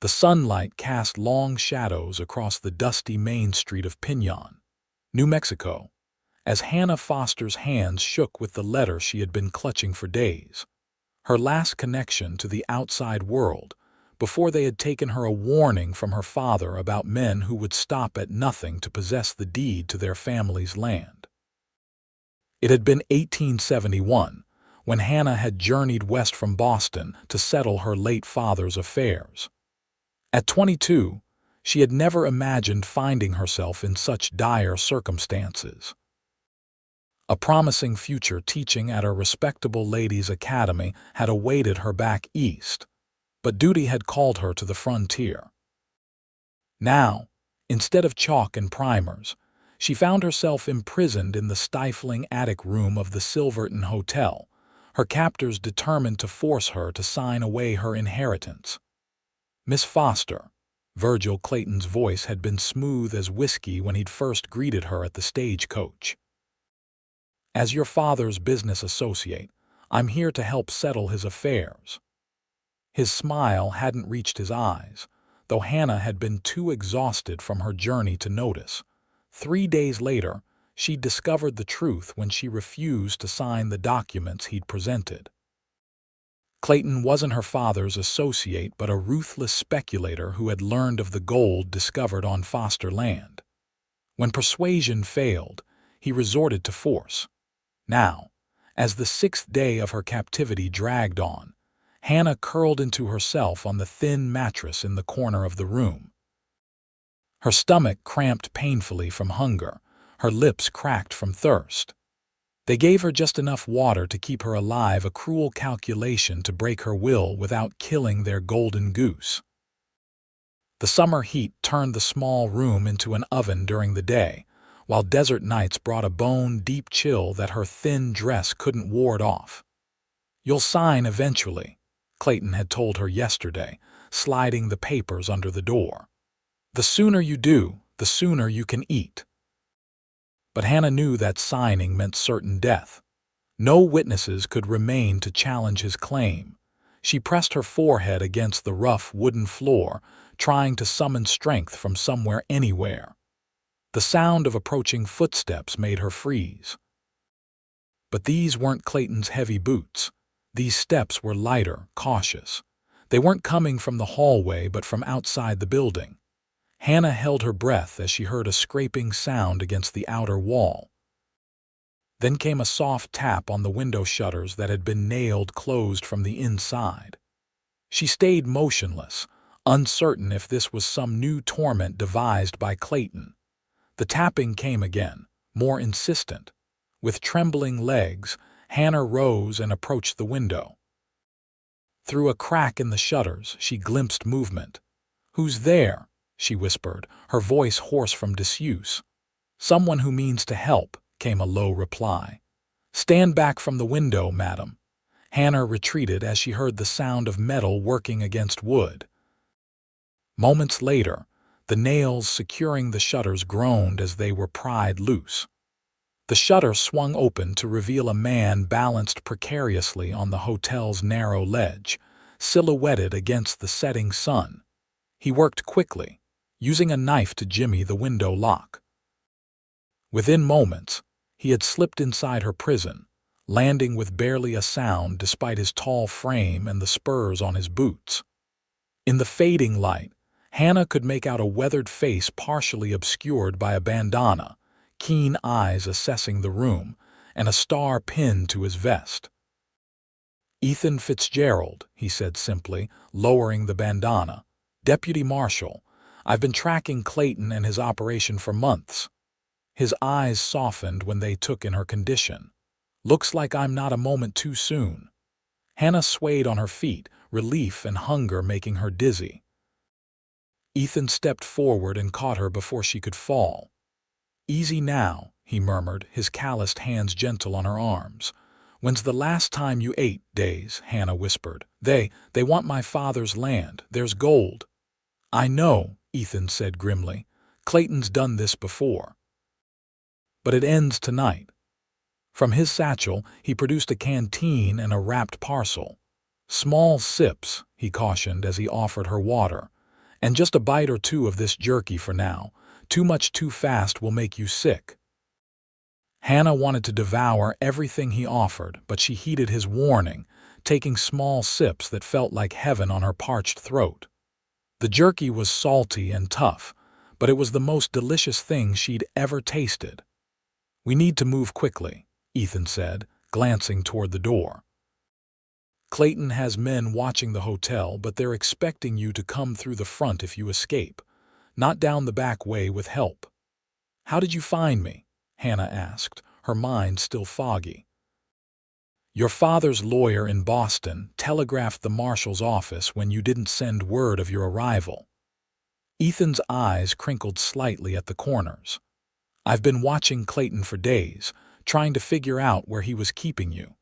The sunlight cast long shadows across the dusty main street of Pinon, New Mexico, as Hannah Foster's hands shook with the letter she had been clutching for days, her last connection to the outside world, before they had taken her a warning from her father about men who would stop at nothing to possess the deed to their family's land. It had been 1871, when Hannah had journeyed west from Boston to settle her late father's affairs. At 22, she had never imagined finding herself in such dire circumstances. A promising future teaching at a respectable ladies' academy had awaited her back east, but duty had called her to the frontier. Now, instead of chalk and primers, she found herself imprisoned in the stifling attic room of the Silverton Hotel, her captors determined to force her to sign away her inheritance. "Miss Foster," Virgil Clayton's voice had been smooth as whiskey when he'd first greeted her at the stagecoach. "As your father's business associate, I'm here to help settle his affairs." His smile hadn't reached his eyes, though Hannah had been too exhausted from her journey to notice. 3 days later, she'd discovered the truth when she refused to sign the documents he'd presented. Clayton wasn't her father's associate but a ruthless speculator who had learned of the gold discovered on Foster land. When persuasion failed, he resorted to force. Now, as the 6th day of her captivity dragged on, Hannah curled into herself on the thin mattress in the corner of the room. Her stomach cramped painfully from hunger, her lips cracked from thirst. They gave her just enough water to keep her alive, a cruel calculation to break her will without killing their golden goose. The summer heat turned the small room into an oven during the day, while desert nights brought a bone-deep chill that her thin dress couldn't ward off. "You'll sign eventually," Clayton had told her yesterday, sliding the papers under the door. "The sooner you do, the sooner you can eat." But Hannah knew that signing meant certain death. No witnesses could remain to challenge his claim. She pressed her forehead against the rough wooden floor, trying to summon strength from somewhere, anywhere. The sound of approaching footsteps made her freeze. But these weren't Clayton's heavy boots. These steps were lighter, cautious. They weren't coming from the hallway but from outside the building. Hannah held her breath as she heard a scraping sound against the outer wall. Then came a soft tap on the window shutters that had been nailed closed from the inside. She stayed motionless, uncertain if this was some new torment devised by Clayton. The tapping came again, more insistent. With trembling legs, Hannah rose and approached the window. Through a crack in the shutters, she glimpsed movement. "Who's there?" she whispered, her voice hoarse from disuse. "Someone who means to help," came a low reply. "Stand back from the window, madam." Hannah retreated as she heard the sound of metal working against wood. Moments later, the nails securing the shutters groaned as they were pried loose. The shutter swung open to reveal a man balanced precariously on the hotel's narrow ledge, silhouetted against the setting sun. He worked quickly, using a knife to jimmy the window lock. Within moments, he had slipped inside her prison, landing with barely a sound despite his tall frame and the spurs on his boots. In the fading light, Hannah could make out a weathered face partially obscured by a bandana, keen eyes assessing the room, and a star pinned to his vest. "Ethan Fitzgerald," he said simply, lowering the bandana. "Deputy Marshal. I've been tracking Clayton and his operation for months." His eyes softened when they took in her condition. "Looks like I'm not a moment too soon." Hannah swayed on her feet, relief and hunger making her dizzy. Ethan stepped forward and caught her before she could fall. "Easy now," he murmured, his calloused hands gentle on her arms. "When's the last time you ate?" "Days," Hannah whispered. They want my father's land. There's gold." "I know," Ethan said grimly. "Clayton's done this before. But it ends tonight." From his satchel, he produced a canteen and a wrapped parcel. "Small sips," he cautioned as he offered her water. And just a bite or two of this jerky for now. Too much too fast will make you sick." Hannah wanted to devour everything he offered, but she heeded his warning, taking small sips that felt like heaven on her parched throat. The jerky was salty and tough, but it was the most delicious thing she'd ever tasted. "We need to move quickly," Ethan said, glancing toward the door. "Clayton has men watching the hotel, but they're expecting you to come through the front if you escape, not down the back way with help." "How did you find me?" Hannah asked, her mind still foggy. "Your father's lawyer in Boston telegraphed the marshal's office when you didn't send word of your arrival." Ethan's eyes crinkled slightly at the corners. "I've been watching Clayton for days, trying to figure out where he was keeping you.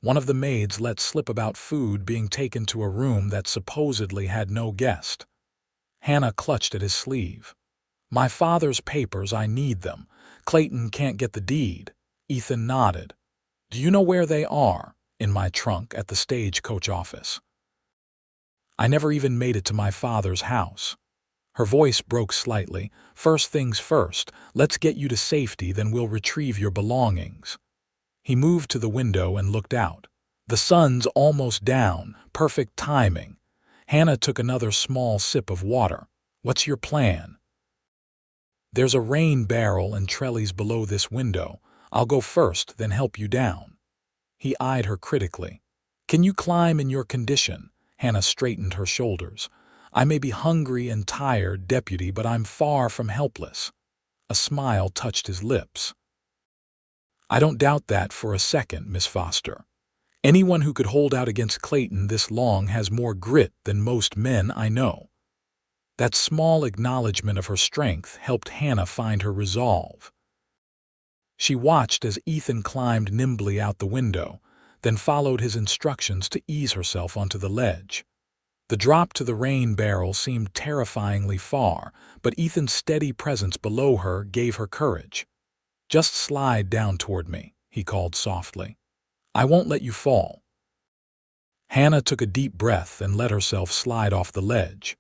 One of the maids let slip about food being taken to a room that supposedly had no guest." Hannah clutched at his sleeve. "My father's papers, I need them. Clayton can't get the deed." Ethan nodded. "Do you know where they are?" "In my trunk at the stagecoach office." "I never even made it to my father's house." Her voice broke slightly. "First things first, let's get you to safety, then we'll retrieve your belongings." He moved to the window and looked out. "The sun's almost down, perfect timing." Hannah took another small sip of water. "What's your plan?" "There's a rain barrel and trellis below this window. I'll go first, then help you down." He eyed her critically. "Can you climb in your condition?" Hannah straightened her shoulders. "I may be hungry and tired, Deputy, but I'm far from helpless." A smile touched his lips. "I don't doubt that for a second, Miss Foster. Anyone who could hold out against Clayton this long has more grit than most men I know." That small acknowledgement of her strength helped Hannah find her resolve. She watched as Ethan climbed nimbly out the window, then followed his instructions to ease herself onto the ledge. The drop to the rain barrel seemed terrifyingly far, but Ethan's steady presence below her gave her courage. "Just slide down toward me," he called softly. "I won't let you fall." Hannah took a deep breath and let herself slide off the ledge.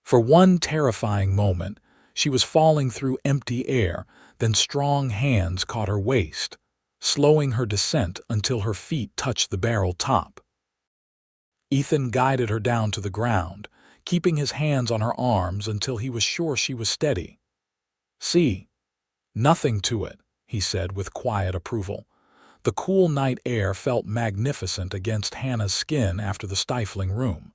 For one terrifying moment, she was falling through empty air, then strong hands caught her waist, slowing her descent until her feet touched the barrel top. Ethan guided her down to the ground, keeping his hands on her arms until he was sure she was steady. "See? Nothing to it," he said with quiet approval. The cool night air felt magnificent against Hannah's skin after the stifling room.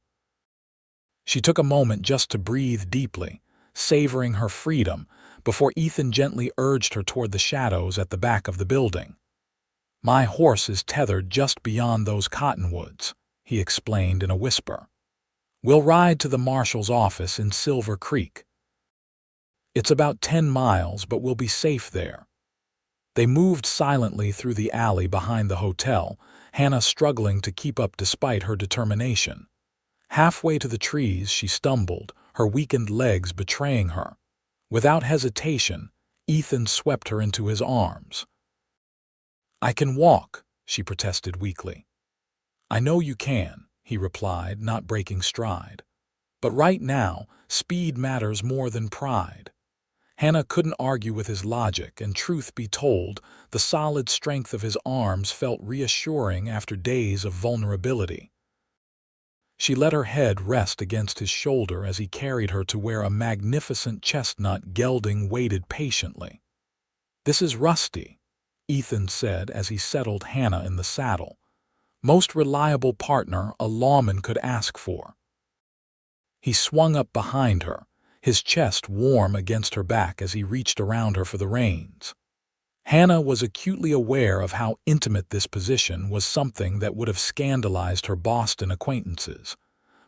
She took a moment just to breathe deeply, savoring her freedom, before Ethan gently urged her toward the shadows at the back of the building. "My horse is tethered just beyond those cottonwoods," he explained in a whisper. "We'll ride to the marshal's office in Silver Creek. It's about 10 miles, but we'll be safe there." They moved silently through the alley behind the hotel, Hannah struggling to keep up despite her determination. Halfway to the trees, she stumbled, her weakened legs betraying her. Without hesitation, Ethan swept her into his arms. "I can walk," she protested weakly. "I know you can," he replied, not breaking stride. "But right now, speed matters more than pride." Hannah couldn't argue with his logic, and truth be told, the solid strength of his arms felt reassuring after days of vulnerability. She let her head rest against his shoulder as he carried her to where a magnificent chestnut gelding waited patiently. "This is Rusty," Ethan said as he settled Hannah in the saddle. "Most reliable partner a lawman could ask for." He swung up behind her, his chest warm against her back as he reached around her for the reins. Hannah was acutely aware of how intimate this position was, something that would have scandalized her Boston acquaintances.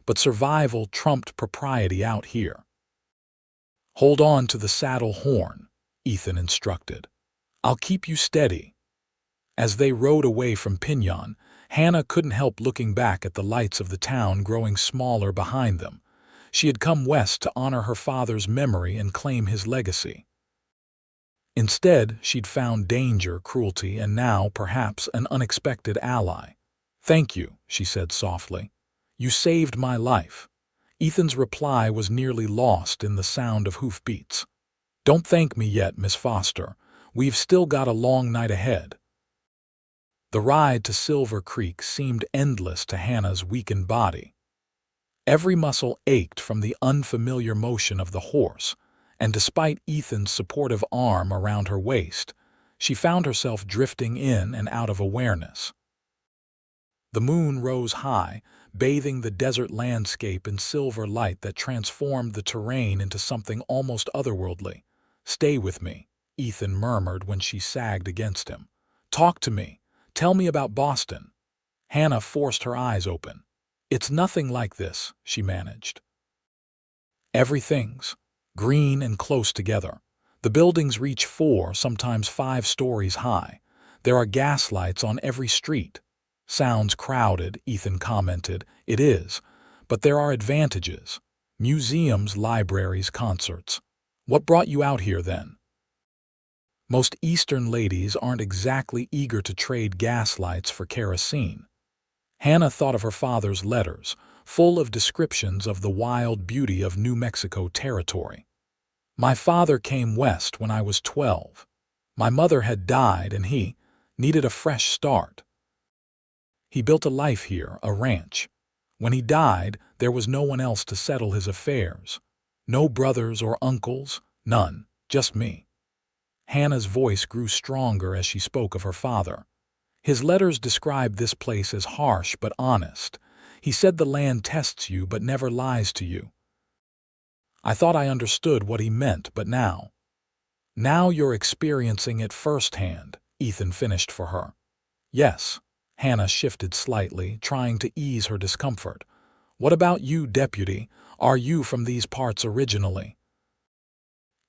But survival trumped propriety out here. "Hold on to the saddle horn," Ethan instructed. "I'll keep you steady." As they rode away from Pinyon, Hannah couldn't help looking back at the lights of the town growing smaller behind them. She had come west to honor her father's memory and claim his legacy. Instead, she'd found danger, cruelty, and now, perhaps, an unexpected ally. "Thank you," she said softly. "You saved my life." Ethan's reply was nearly lost in the sound of hoofbeats. "Don't thank me yet, Miss Foster. We've still got a long night ahead." The ride to Silver Creek seemed endless to Hannah's weakened body. Every muscle ached from the unfamiliar motion of the horse, and despite Ethan's supportive arm around her waist, she found herself drifting in and out of awareness. The moon rose high, bathing the desert landscape in silver light that transformed the terrain into something almost otherworldly. "Stay with me," Ethan murmured when she sagged against him. "Talk to me. Tell me about Boston." Hannah forced her eyes open. "It's nothing like this," she managed. "Everything's green and close together. The buildings reach 4, sometimes 5 stories high. There are gas lights on every street." "Sounds crowded," Ethan commented. "It is, but there are advantages. Museums, libraries, concerts." "What brought you out here then?" Most Eastern ladies aren't exactly eager to trade gaslights for kerosene. Hannah thought of her father's letters, full of descriptions of the wild beauty of New Mexico territory. "My father came west when I was 12. My mother had died and he needed a fresh start. He built a life here, a ranch. When he died, there was no one else to settle his affairs. No brothers or uncles, none, just me." Hannah's voice grew stronger as she spoke of her father. "His letters described this place as harsh but honest. He said the land tests you but never lies to you. I thought I understood what he meant, but now you're experiencing it firsthand," Ethan finished for her. "Yes." Hannah shifted slightly, trying to ease her discomfort. "What about you, Deputy? Are you from these parts originally?"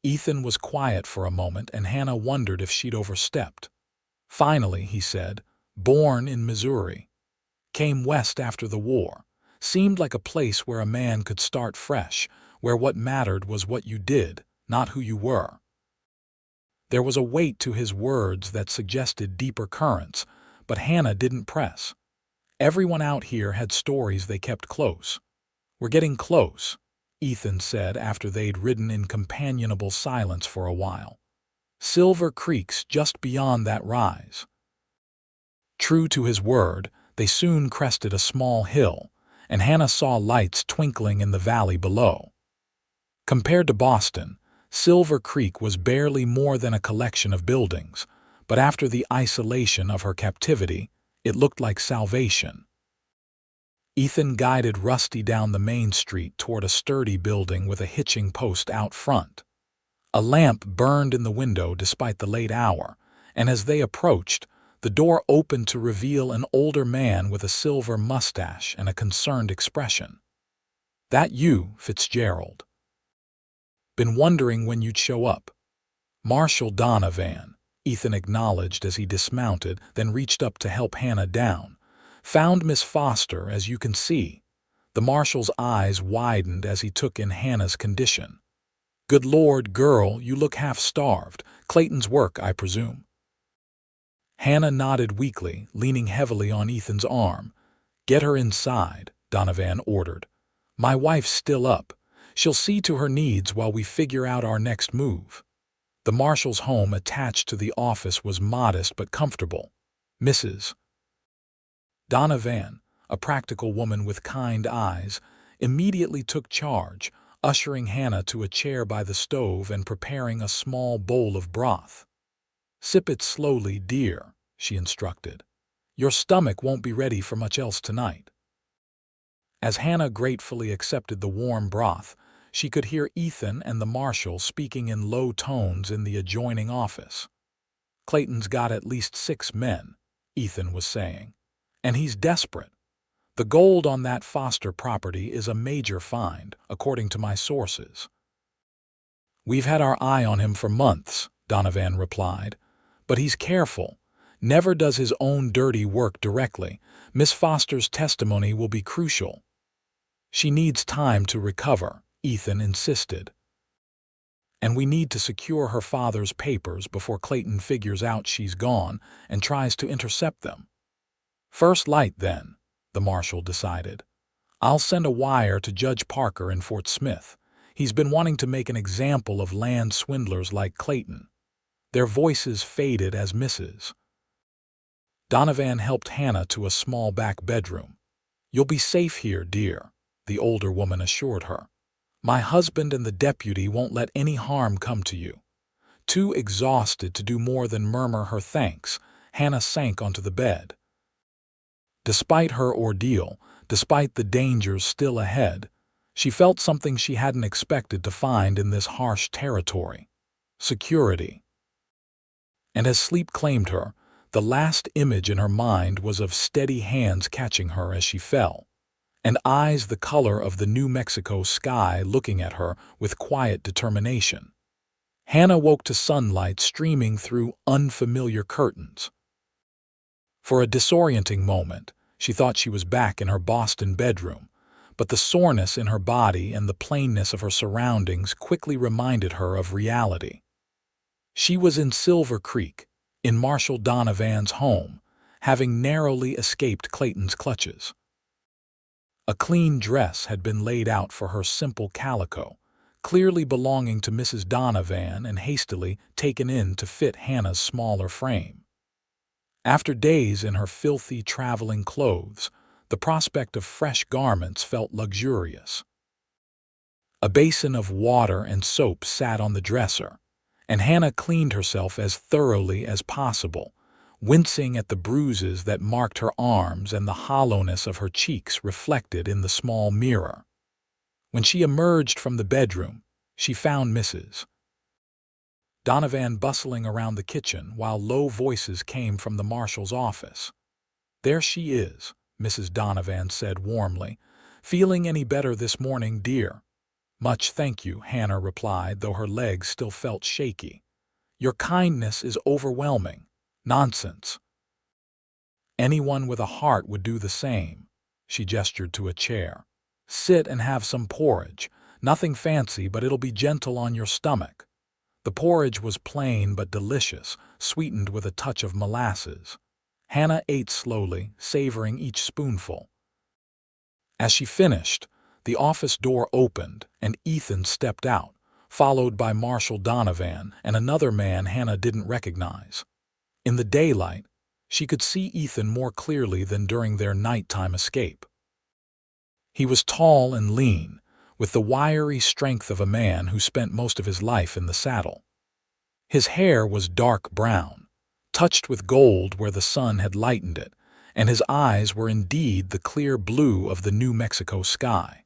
Ethan was quiet for a moment, and Hannah wondered if she'd overstepped. Finally, he said, "Born in Missouri. Came west after the war. Seemed like a place where a man could start fresh, where what mattered was what you did, not who you were." There was a weight to his words that suggested deeper currents, but Hannah didn't press. Everyone out here had stories they kept close. "We're getting close," Ethan said after they'd ridden in companionable silence for a while. "Silver Creek's just beyond that rise." True to his word, they soon crested a small hill, and Hannah saw lights twinkling in the valley below. Compared to Boston, Silver Creek was barely more than a collection of buildings, but after the isolation of her captivity, it looked like salvation. Ethan guided Rusty down the main street toward a sturdy building with a hitching post out front. A lamp burned in the window despite the late hour, and as they approached, the door opened to reveal an older man with a silver mustache and a concerned expression. "That you, Fitzgerald? Been wondering when you'd show up." "Marshal Donovan," Ethan acknowledged as he dismounted, then reached up to help Hannah down. "Found Miss Foster, as you can see." The marshal's eyes widened as he took in Hannah's condition. "Good Lord, girl, you look half-starved. Clayton's work, I presume." Hannah nodded weakly, leaning heavily on Ethan's arm. "Get her inside," Donovan ordered. "My wife's still up. She'll see to her needs while we figure out our next move." The marshal's home attached to the office was modest but comfortable. Mrs. Donovan, a practical woman with kind eyes, immediately took charge, ushering Hannah to a chair by the stove and preparing a small bowl of broth. "Sip it slowly, dear," she instructed. "Your stomach won't be ready for much else tonight." As Hannah gratefully accepted the warm broth, she could hear Ethan and the marshal speaking in low tones in the adjoining office. "Clayton's got at least 6 men," Ethan was saying, "and he's desperate. The gold on that Foster property is a major find, according to my sources." "We've had our eye on him for months," Donovan replied, "but he's careful. Never does his own dirty work directly. Miss Foster's testimony will be crucial." "She needs time to recover," Ethan insisted. "And we need to secure her father's papers before Clayton figures out she's gone and tries to intercept them." "First light, then," the marshal decided. I'll send a wire to Judge Parker in Fort Smith. He's been wanting to make an example of land swindlers like Clayton. Their voices faded as Mrs. Donovan helped Hannah to a small back bedroom. You'll be safe here, dear, the older woman assured her. My husband and the deputy won't let any harm come to you. Too exhausted to do more than murmur her thanks, Hannah sank onto the bed. Despite her ordeal, despite the dangers still ahead, she felt something she hadn't expected to find in this harsh territory: security. And as sleep claimed her, the last image in her mind was of steady hands catching her as she fell, and eyes the color of the New Mexico sky looking at her with quiet determination. Hannah woke to sunlight streaming through unfamiliar curtains. For a disorienting moment, she thought she was back in her Boston bedroom, but the soreness in her body and the plainness of her surroundings quickly reminded her of reality. She was in Silver Creek, in Marshal Donovan's home, having narrowly escaped Clayton's clutches. A clean dress had been laid out for her simple calico, clearly belonging to Mrs. Donovan and hastily taken in to fit Hannah's smaller frame. After days in her filthy traveling clothes, the prospect of fresh garments felt luxurious. A basin of water and soap sat on the dresser, and Hannah cleaned herself as thoroughly as possible, wincing at the bruises that marked her arms and the hollowness of her cheeks reflected in the small mirror. When she emerged from the bedroom, she found Mrs. Donovan bustling around the kitchen while low voices came from the marshal's office. "There she is," Mrs. Donovan said warmly. "Feeling any better this morning, dear?" "Much thank you," Hannah replied, though her legs still felt shaky. "Your kindness is overwhelming." "Nonsense. Anyone with a heart would do the same." She gestured to a chair. "Sit and have some porridge. Nothing fancy, but it'll be gentle on your stomach." The porridge was plain but delicious, sweetened with a touch of molasses. Hannah ate slowly, savoring each spoonful. As she finished, the office door opened and Ethan stepped out, followed by Marshal Donovan and another man Hannah didn't recognize. In the daylight, she could see Ethan more clearly than during their nighttime escape. He was tall and lean, with the wiry strength of a man who spent most of his life in the saddle. His hair was dark brown, touched with gold where the sun had lightened it, and his eyes were indeed the clear blue of the New Mexico sky.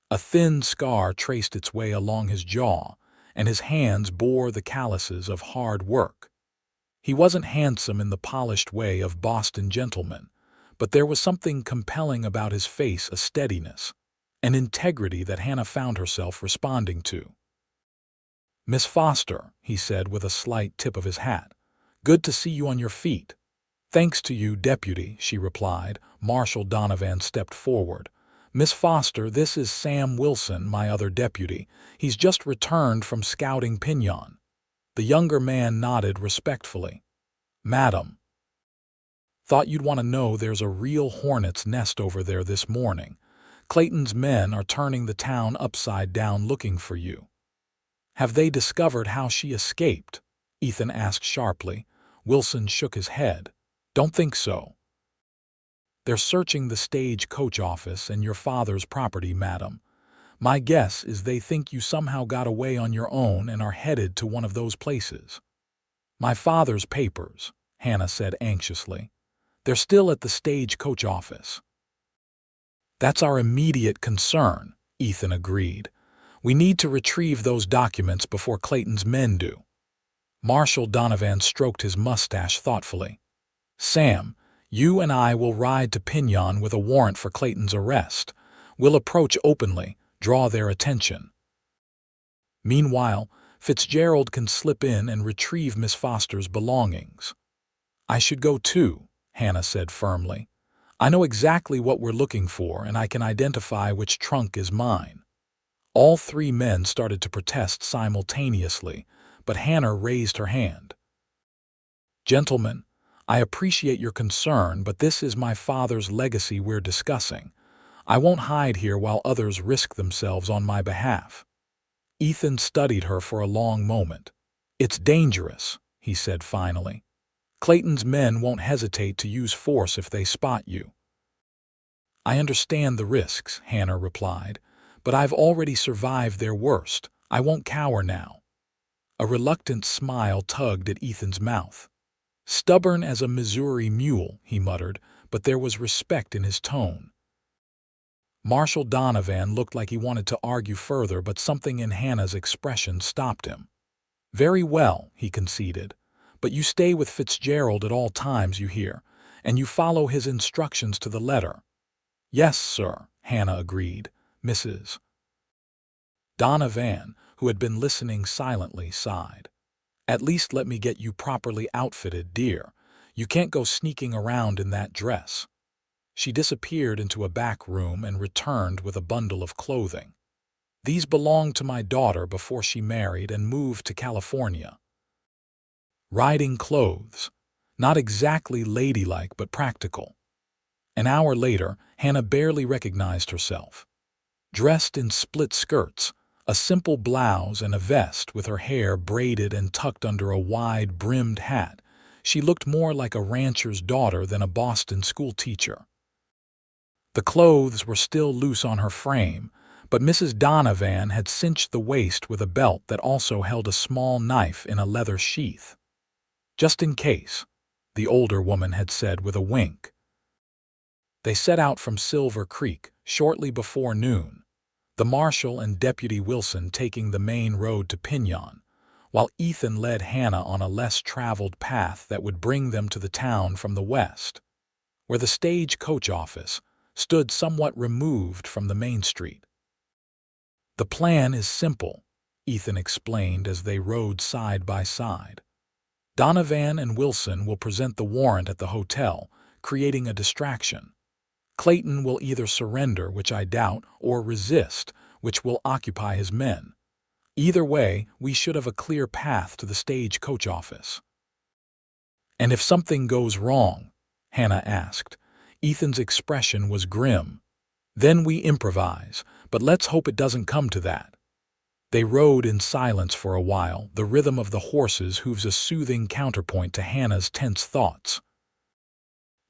A thin scar traced its way along his jaw, and his hands bore the calluses of hard work. He wasn't handsome in the polished way of Boston gentlemen, but there was something compelling about his face, a steadiness, an integrity that Hannah found herself responding to. "Miss Foster," he said with a slight tip of his hat, "good to see you on your feet." "Thanks to you, Deputy," she replied. Marshal Donovan stepped forward. "Miss Foster, this is Sam Wilson, my other deputy. He's just returned from scouting Pinyon." The younger man nodded respectfully. "Madam, thought you'd want to know there's a real hornet's nest over there this morning. Clayton's men are turning the town upside down looking for you." "Have they discovered how she escaped?" Ethan asked sharply. Wilson shook his head. "Don't think so. They're searching the stage-coach office and your father's property, madam. My guess is they think you somehow got away on your own and are headed to one of those places." "My father's papers," Hannah said anxiously. "They're still at the stage-coach office." "That's our immediate concern," Ethan agreed. "We need to retrieve those documents before Clayton's men do." Marshal Donovan stroked his mustache thoughtfully. "Sam, you and I will ride to Pinyon with a warrant for Clayton's arrest. We'll approach openly, draw their attention. Meanwhile, Fitzgerald can slip in and retrieve Miss Foster's belongings." "I should go too," Hannah said firmly. "I know exactly what we're looking for, and I can identify which trunk is mine." All three men started to protest simultaneously, but Hannah raised her hand. "Gentlemen, I appreciate your concern, but this is my father's legacy we're discussing. I won't hide here while others risk themselves on my behalf." Ethan studied her for a long moment. "It's dangerous," he said finally. "Clayton's men won't hesitate to use force if they spot you." "I understand the risks," Hannah replied, "but I've already survived their worst. I won't cower now." A reluctant smile tugged at Ethan's mouth. "Stubborn as a Missouri mule," he muttered, but there was respect in his tone. Marshal Donovan looked like he wanted to argue further, but something in Hannah's expression stopped him. "Very well," he conceded, "but you stay with Fitzgerald at all times, you hear, and you follow his instructions to the letter." "Yes, sir," Hannah agreed. Mrs. Donovan, who had been listening silently, sighed. "At least let me get you properly outfitted, dear. You can't go sneaking around in that dress." She disappeared into a back room and returned with a bundle of clothing. "These belonged to my daughter before she married and moved to California." Riding clothes. Not exactly ladylike, but practical. An hour later, Hannah barely recognized herself. Dressed in split skirts, a simple blouse and a vest with her hair braided and tucked under a wide-brimmed hat, she looked more like a rancher's daughter than a Boston schoolteacher. The clothes were still loose on her frame, but Mrs. Donovan had cinched the waist with a belt that also held a small knife in a leather sheath. "Just in case," the older woman had said with a wink. They set out from Silver Creek shortly before noon, the marshal and Deputy Wilson taking the main road to Pinyon, while Ethan led Hannah on a less traveled path that would bring them to the town from the west, where the stage coach office stood somewhat removed from the main street. "The plan is simple," Ethan explained as they rode side by side. "Donovan and Wilson will present the warrant at the hotel, creating a distraction. Clayton will either surrender, which I doubt, or resist, which will occupy his men. Either way, we should have a clear path to the stage coach office." "And if something goes wrong?" Hannah asked. Ethan's expression was grim. "Then we improvise, but let's hope it doesn't come to that." They rode in silence for a while, the rhythm of the horses' hooves a soothing counterpoint to Hannah's tense thoughts.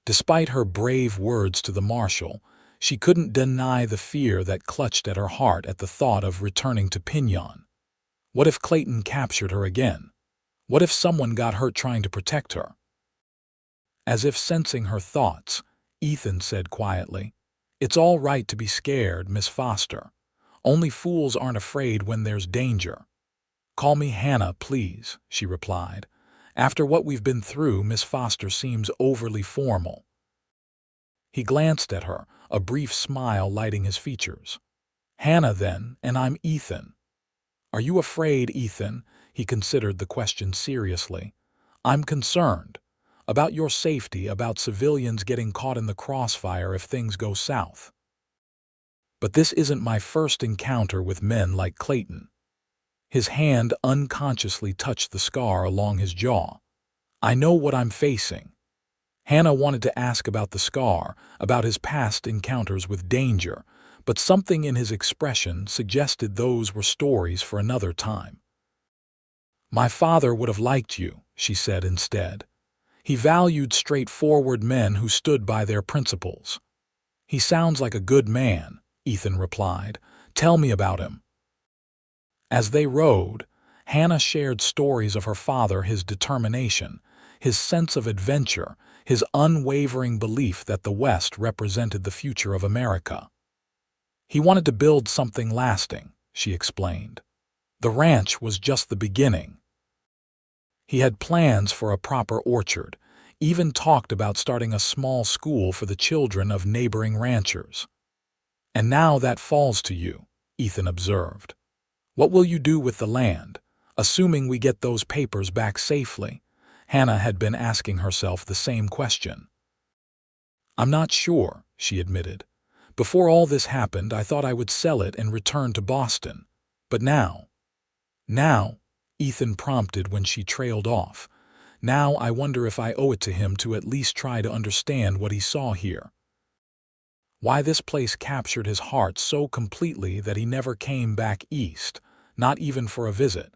Despite her brave words to the marshal, she couldn't deny the fear that clutched at her heart at the thought of returning to Pinyon. What if Clayton captured her again? What if someone got hurt trying to protect her? As if sensing her thoughts, Ethan said quietly, "It's all right to be scared, Miss Foster. Only fools aren't afraid when there's danger." "Call me Hannah, please," she replied. "After what we've been through, Miss Foster seems overly formal." He glanced at her, a brief smile lighting his features. "Hannah, then, and I'm Ethan." "Are you afraid, Ethan?" He considered the question seriously. "I'm concerned. About your safety, about civilians getting caught in the crossfire if things go south. But this isn't my first encounter with men like Clayton." His hand unconsciously touched the scar along his jaw. "I know what I'm facing." Hannah wanted to ask about the scar, about his past encounters with danger, but something in his expression suggested those were stories for another time. "My father would have liked you," she said instead. "He valued straightforward men who stood by their principles." "He sounds like a good man," Ethan replied. "Tell me about him." As they rode, Hannah shared stories of her father, his determination, his sense of adventure, his unwavering belief that the West represented the future of America. "He wanted to build something lasting," she explained. "The ranch was just the beginning. He had plans for a proper orchard, even talked about starting a small school for the children of neighboring ranchers." "And now that falls to you," Ethan observed. "What will you do with the land, assuming we get those papers back safely?" Hannah had been asking herself the same question. "I'm not sure," she admitted. "Before all this happened, I thought I would sell it and return to Boston. But now—" "Now," Ethan prompted when she trailed off, "now I wonder if I owe it to him to at least try to understand what he saw here." Why this place captured his heart so completely that he never came back east, not even for a visit.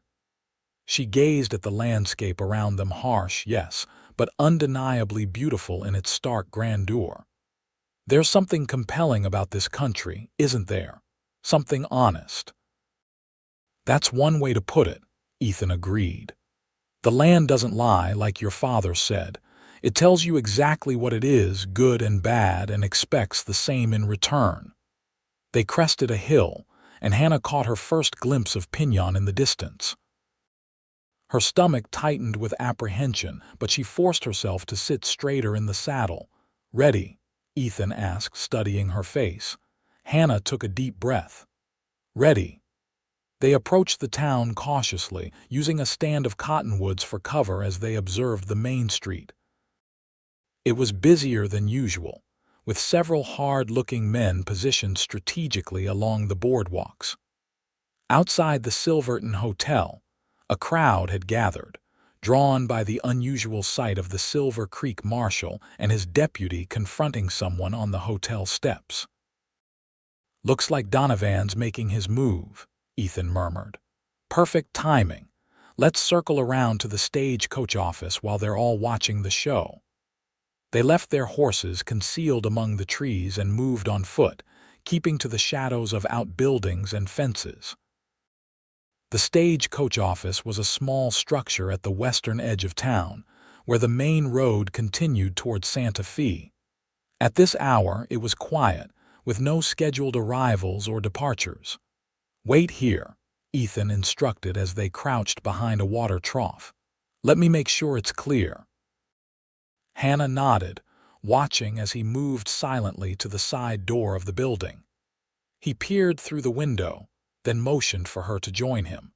She gazed at the landscape around them, harsh, yes, but undeniably beautiful in its stark grandeur. There's something compelling about this country, isn't there? Something honest. That's one way to put it, Ethan agreed. The land doesn't lie, like your father said. It tells you exactly what it is, good and bad, and expects the same in return. They crested a hill, and Hannah caught her first glimpse of Pinion in the distance. Her stomach tightened with apprehension, but she forced herself to sit straighter in the saddle. "Ready?" Ethan asked, studying her face. Hannah took a deep breath. "Ready." They approached the town cautiously, using a stand of cottonwoods for cover as they observed the main street. It was busier than usual, with several hard-looking men positioned strategically along the boardwalks. Outside the Silverton Hotel, a crowd had gathered, drawn by the unusual sight of the Silver Creek Marshal and his deputy confronting someone on the hotel steps. "Looks like Donovan's making his move," Ethan murmured. "Perfect timing. Let's circle around to the stagecoach office while they're all watching the show." They left their horses concealed among the trees and moved on foot, keeping to the shadows of outbuildings and fences. The stagecoach office was a small structure at the western edge of town, where the main road continued toward Santa Fe. At this hour, it was quiet, with no scheduled arrivals or departures. "Wait here," Ethan instructed as they crouched behind a water trough. "Let me make sure it's clear." Hannah nodded, watching as he moved silently to the side door of the building. He peered through the window, then motioned for her to join him.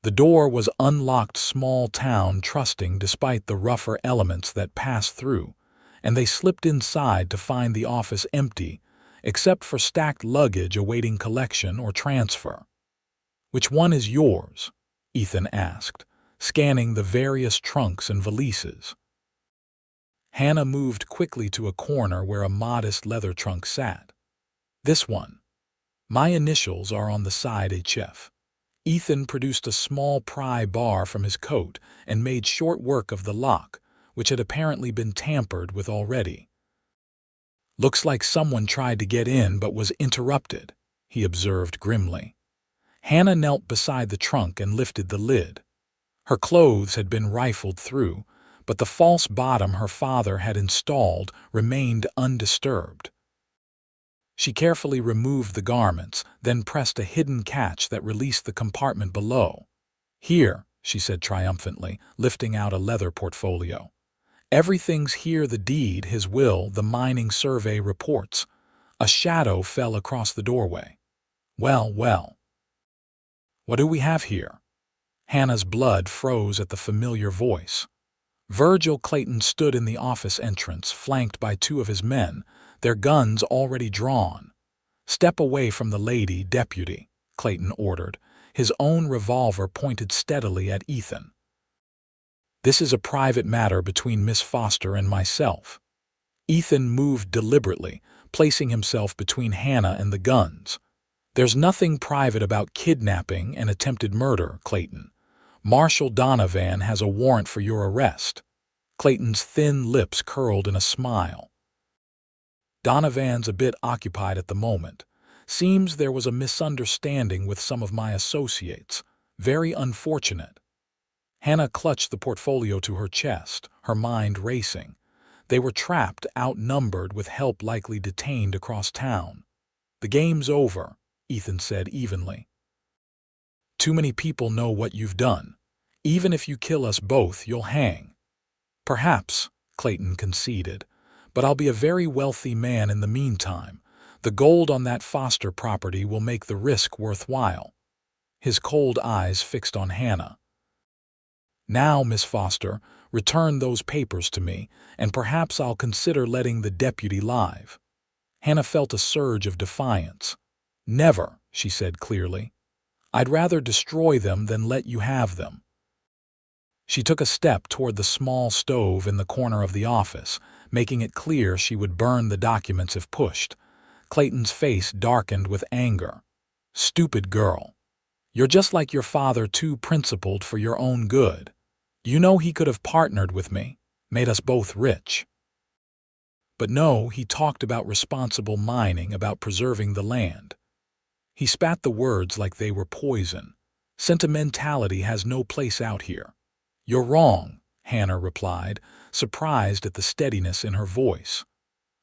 The door was unlocked, small town trusting despite the rougher elements that passed through, and they slipped inside to find the office empty, except for stacked luggage awaiting collection or transfer. "Which one is yours?" Ethan asked, scanning the various trunks and valises. Hannah moved quickly to a corner where a modest leather trunk sat. "This one. My initials are on the side HF." Ethan produced a small pry bar from his coat and made short work of the lock, which had apparently been tampered with already. "Looks like someone tried to get in but was interrupted," he observed grimly. Hannah knelt beside the trunk and lifted the lid. Her clothes had been rifled through, but the false bottom her father had installed remained undisturbed. She carefully removed the garments, then pressed a hidden catch that released the compartment below. "Here," she said triumphantly, lifting out a leather portfolio. "Everything's here: the deed, his will, the mining survey reports." A shadow fell across the doorway. "Well, well. What do we have here?" Hannah's blood froze at the familiar voice. Virgil Clayton stood in the office entrance, flanked by two of his men, their guns already drawn. "Step away from the lady, deputy," Clayton ordered, his own revolver pointed steadily at Ethan. "This is a private matter between Miss Foster and myself." Ethan moved deliberately, placing himself between Hannah and the guns. "There's nothing private about kidnapping and attempted murder, Clayton. Marshal Donovan has a warrant for your arrest." Clayton's thin lips curled in a smile. "Donovan's a bit occupied at the moment. Seems there was a misunderstanding with some of my associates. Very unfortunate." Hannah clutched the portfolio to her chest, her mind racing. They were trapped, outnumbered, with help likely detained across town. "The game's over," Ethan said evenly. "Too many people know what you've done. Even if you kill us both, you'll hang." "Perhaps," Clayton conceded, "but I'll be a very wealthy man in the meantime. The gold on that Foster property will make the risk worthwhile." His cold eyes fixed on Hannah. "Now, Miss Foster, return those papers to me, and perhaps I'll consider letting the deputy live." Hannah felt a surge of defiance. "Never," she said clearly. "I'd rather destroy them than let you have them." She took a step toward the small stove in the corner of the office, making it clear she would burn the documents if pushed. Clayton's face darkened with anger. "Stupid girl. You're just like your father, too principled for your own good. You know he could have partnered with me, made us both rich. But no, he talked about responsible mining, about preserving the land." He spat the words like they were poison. "Sentimentality has no place out here." "You're wrong," Hannah replied, surprised at the steadiness in her voice.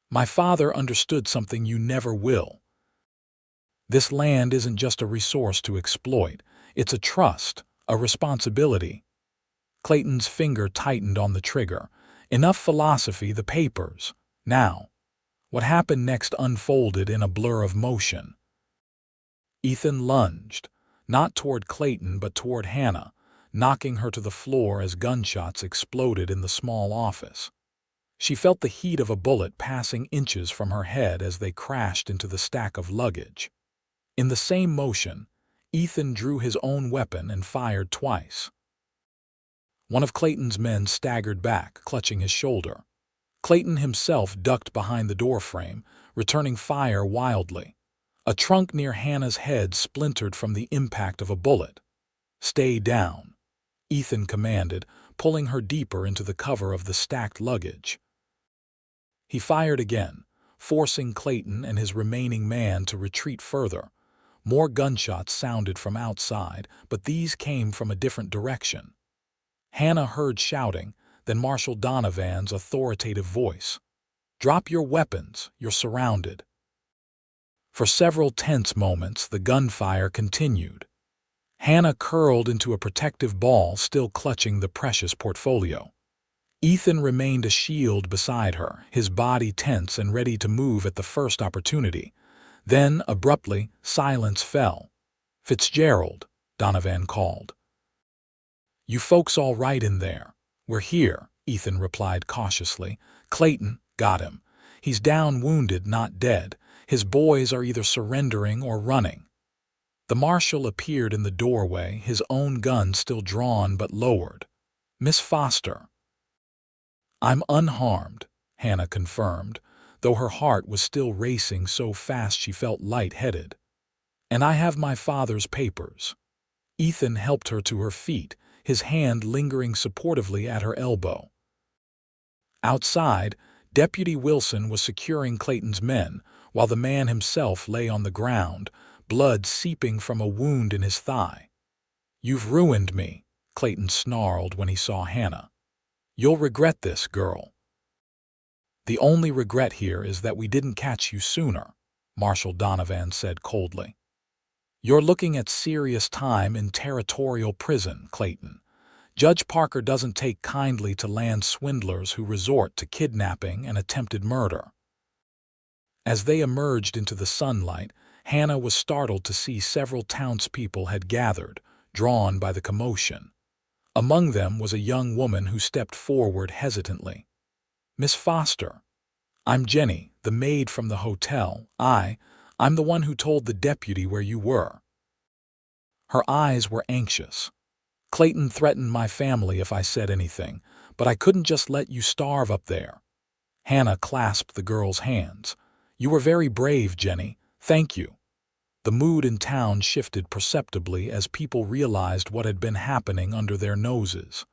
"My father understood something you never will. This land isn't just a resource to exploit. It's a trust, a responsibility." Clayton's finger tightened on the trigger. Enough philosophy, the papers. Now, what happened next unfolded in a blur of motion. Ethan lunged, not toward Clayton but toward Hannah, knocking her to the floor as gunshots exploded in the small office. She felt the heat of a bullet passing inches from her head as they crashed into the stack of luggage. In the same motion, Ethan drew his own weapon and fired twice. One of Clayton's men staggered back, clutching his shoulder. Clayton himself ducked behind the doorframe, returning fire wildly. A trunk near Hannah's head splintered from the impact of a bullet. "Stay down," Ethan commanded, pulling her deeper into the cover of the stacked luggage. He fired again, forcing Clayton and his remaining man to retreat further. More gunshots sounded from outside, but these came from a different direction. Hannah heard shouting, then Marshal Donovan's authoritative voice. "Drop your weapons, you're surrounded." For several tense moments, the gunfire continued. Hannah curled into a protective ball, still clutching the precious portfolio. Ethan remained a shield beside her, his body tense and ready to move at the first opportunity. Then, abruptly, silence fell. "Fitzgerald," Donovan called. "You folks all right in there?" "We're here," Ethan replied cautiously. "Clayton, got him. He's down wounded, not dead. His boys are either surrendering or running." The marshal appeared in the doorway, his own gun still drawn but lowered. "Miss Foster." "I'm unharmed," Hannah confirmed, though her heart was still racing so fast she felt light-headed. "And I have my father's papers." Ethan helped her to her feet, his hand lingering supportively at her elbow. Outside, Deputy Wilson was securing Clayton's men, while the man himself lay on the ground, blood seeping from a wound in his thigh. "You've ruined me," Clayton snarled when he saw Hannah. "You'll regret this, girl." "The only regret here is that we didn't catch you sooner," Marshal Donovan said coldly. "You're looking at serious time in territorial prison, Clayton. Judge Parker doesn't take kindly to land swindlers who resort to kidnapping and attempted murder." As they emerged into the sunlight, Hannah was startled to see several townspeople had gathered, drawn by the commotion. Among them was a young woman who stepped forward hesitantly. "Miss Foster, I'm Jenny, the maid from the hotel. I'm the one who told the deputy where you were." Her eyes were anxious. "Clayton threatened my family if I said anything, but I couldn't just let you starve up there." Hannah clasped the girl's hands. "You were very brave, Jenny. Thank you." The mood in town shifted perceptibly as people realized what had been happening under their noses.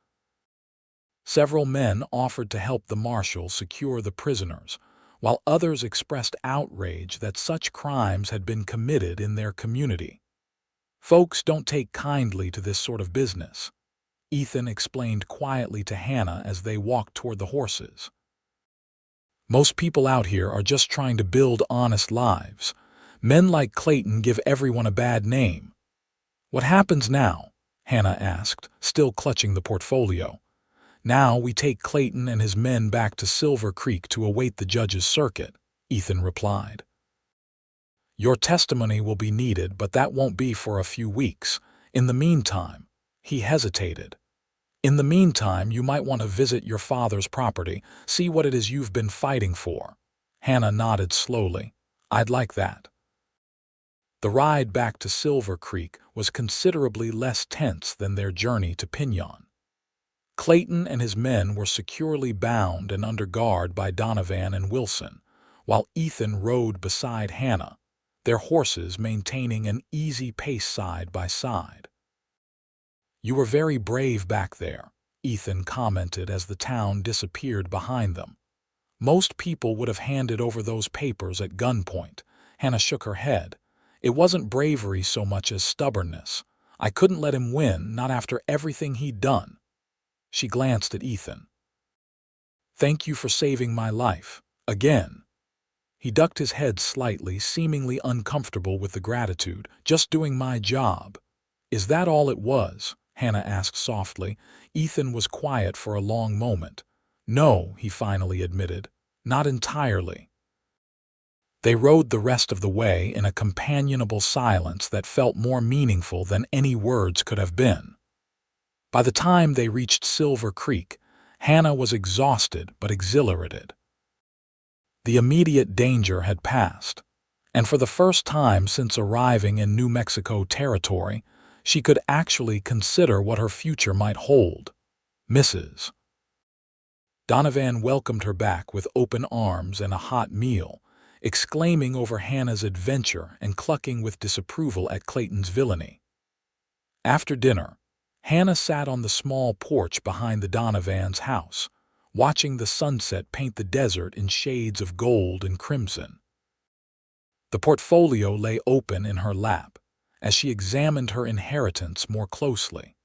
Several men offered to help the marshal secure the prisoners, while others expressed outrage that such crimes had been committed in their community. "Folks don't take kindly to this sort of business," Ethan explained quietly to Hannah as they walked toward the horses. "Most people out here are just trying to build honest lives. Men like Clayton give everyone a bad name." "What happens now?" Hannah asked, still clutching the portfolio. "Now we take Clayton and his men back to Silver Creek to await the judge's circuit," Ethan replied. "Your testimony will be needed, but that won't be for a few weeks. In the meantime," he hesitated. "In the meantime, you might want to visit your father's property, see what it is you've been fighting for." Hannah nodded slowly. "I'd like that." The ride back to Silver Creek was considerably less tense than their journey to Pinyon. Clayton and his men were securely bound and under guard by Donovan and Wilson, while Ethan rode beside Hannah, their horses maintaining an easy pace side by side. "You were very brave back there," Ethan commented as the town disappeared behind them. "Most people would have handed over those papers at gunpoint." Hannah shook her head. "It wasn't bravery so much as stubbornness. I couldn't let him win, not after everything he'd done." She glanced at Ethan. "Thank you for saving my life. Again." He ducked his head slightly, seemingly uncomfortable with the gratitude. "Just doing my job." "Is that all it was?" Hannah asked softly. Ethan was quiet for a long moment. "No," he finally admitted. "Not entirely." They rode the rest of the way in a companionable silence that felt more meaningful than any words could have been. By the time they reached Silver Creek, Hannah was exhausted but exhilarated. The immediate danger had passed, and for the first time since arriving in New Mexico territory, she could actually consider what her future might hold. "Mrs." Donovan welcomed her back with open arms and a hot meal, exclaiming over Hannah's adventure and clucking with disapproval at Clayton's villainy. After dinner, Hannah sat on the small porch behind the Donovan's house, watching the sunset paint the desert in shades of gold and crimson. The portfolio lay open in her lap as she examined her inheritance more closely.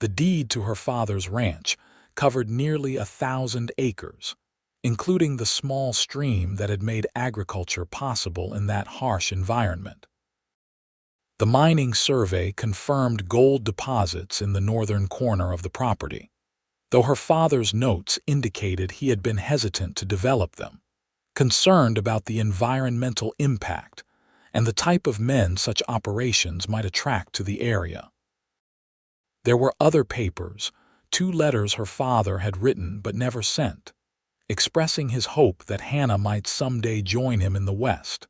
The deed to her father's ranch covered nearly 1,000 acres, including the small stream that had made agriculture possible in that harsh environment. The mining survey confirmed gold deposits in the northern corner of the property, though her father's notes indicated he had been hesitant to develop them, concerned about the environmental impact and the type of men such operations might attract to the area. There were other papers, 2 letters her father had written but never sent, expressing his hope that Hannah might someday join him in the West.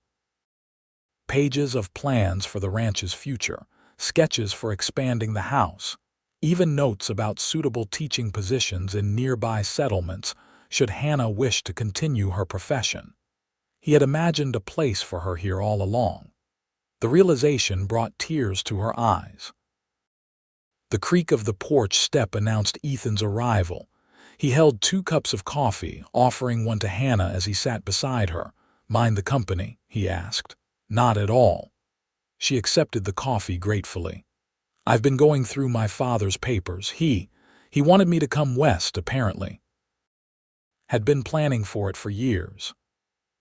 Pages of plans for the ranch's future, sketches for expanding the house, even notes about suitable teaching positions in nearby settlements should Hannah wish to continue her profession. He had imagined a place for her here all along. The realization brought tears to her eyes. The creak of the porch step announced Ethan's arrival. He held 2 cups of coffee, offering one to Hannah as he sat beside her. "Mind the company?" he asked. "Not at all." She accepted the coffee gratefully. "I've been going through my father's papers. He wanted me to come west, apparently. Had been planning for it for years."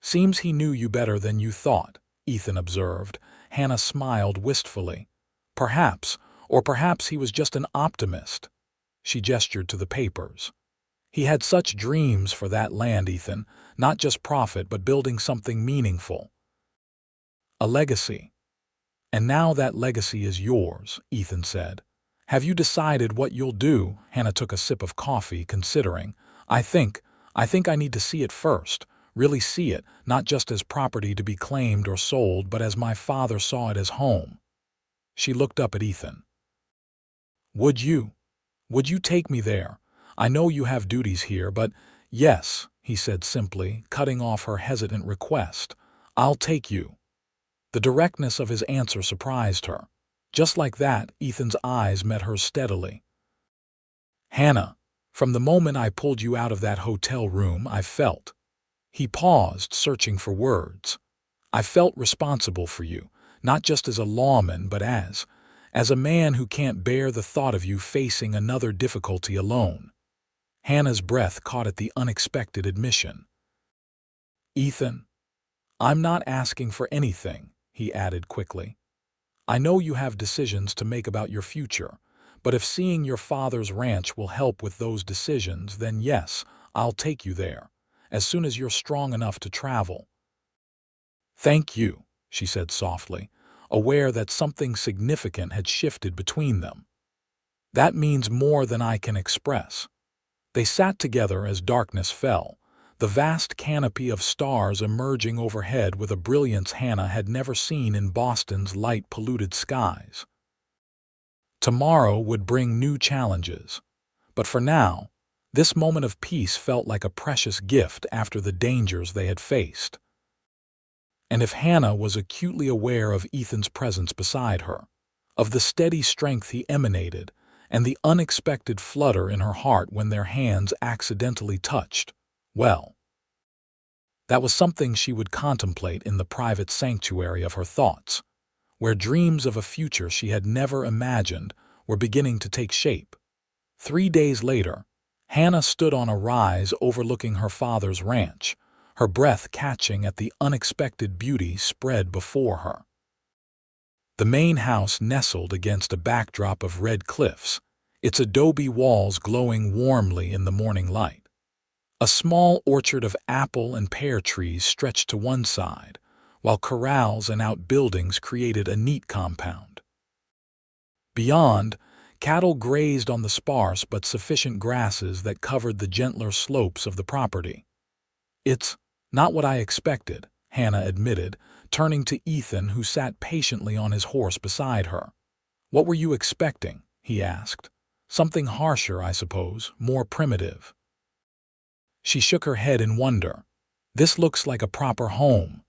"Seems he knew you better than you thought," Ethan observed. Hannah smiled wistfully. "Perhaps, or perhaps he was just an optimist." She gestured to the papers. "He had such dreams for that land, Ethan, not just profit but building something meaningful. A legacy. And now that legacy is yours," Ethan said. "Have you decided what you'll do?" Hannah took a sip of coffee, considering. I think I need to see it first. Really see it, not just as property to be claimed or sold, but as my father saw it as home." She looked up at Ethan. Would you take me there? I know you have duties here, but..." "Yes," he said simply, cutting off her hesitant request. "I'll take you." The directness of his answer surprised her. Just like that, Ethan's eyes met hers steadily. "Hannah, from the moment I pulled you out of that hotel room, I felt..." He paused, searching for words. "I felt responsible for you, not just as a lawman, but as a man who can't bear the thought of you facing another difficulty alone." Hannah's breath caught at the unexpected admission. "Ethan, I'm not asking for anything," he added quickly. "I know you have decisions to make about your future, but if seeing your father's ranch will help with those decisions, then yes, I'll take you there, as soon as you're strong enough to travel." "Thank you," she said softly, aware that something significant had shifted between them. "That means more than I can express." They sat together as darkness fell, the vast canopy of stars emerging overhead with a brilliance Hannah had never seen in Boston's light-polluted skies. Tomorrow would bring new challenges, But for now, this moment of peace felt like a precious gift after the dangers they had faced. And if Hannah was acutely aware of Ethan's presence beside her, of the steady strength he emanated, and the unexpected flutter in her heart when their hands accidentally touched, well, that was something she would contemplate in the private sanctuary of her thoughts, where dreams of a future she had never imagined were beginning to take shape. 3 days later, Hannah stood on a rise overlooking her father's ranch, her breath catching at the unexpected beauty spread before her. The main house nestled against a backdrop of red cliffs, its adobe walls glowing warmly in the morning light. A small orchard of apple and pear trees stretched to one side, while corrals and outbuildings created a neat compound. Beyond, cattle grazed on the sparse but sufficient grasses that covered the gentler slopes of the property. "It's not what I expected," Hannah admitted, turning to Ethan, who sat patiently on his horse beside her. "What were you expecting?" he asked. "Something harsher, I suppose, more primitive." She shook her head in wonder. "This looks like a proper home."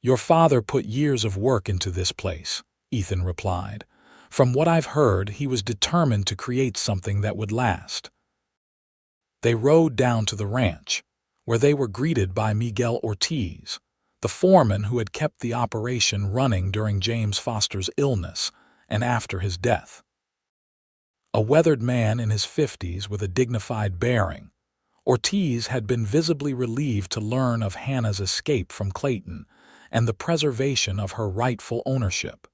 "Your father put years of work into this place," Ethan replied. "From what I've heard, he was determined to create something that would last." They rode down to the ranch, where they were greeted by Miguel Ortiz, the foreman who had kept the operation running during James Foster's illness and after his death. A weathered man in his 50s with a dignified bearing, Ortiz had been visibly relieved to learn of Hannah's escape from Clayton and the preservation of her rightful ownership.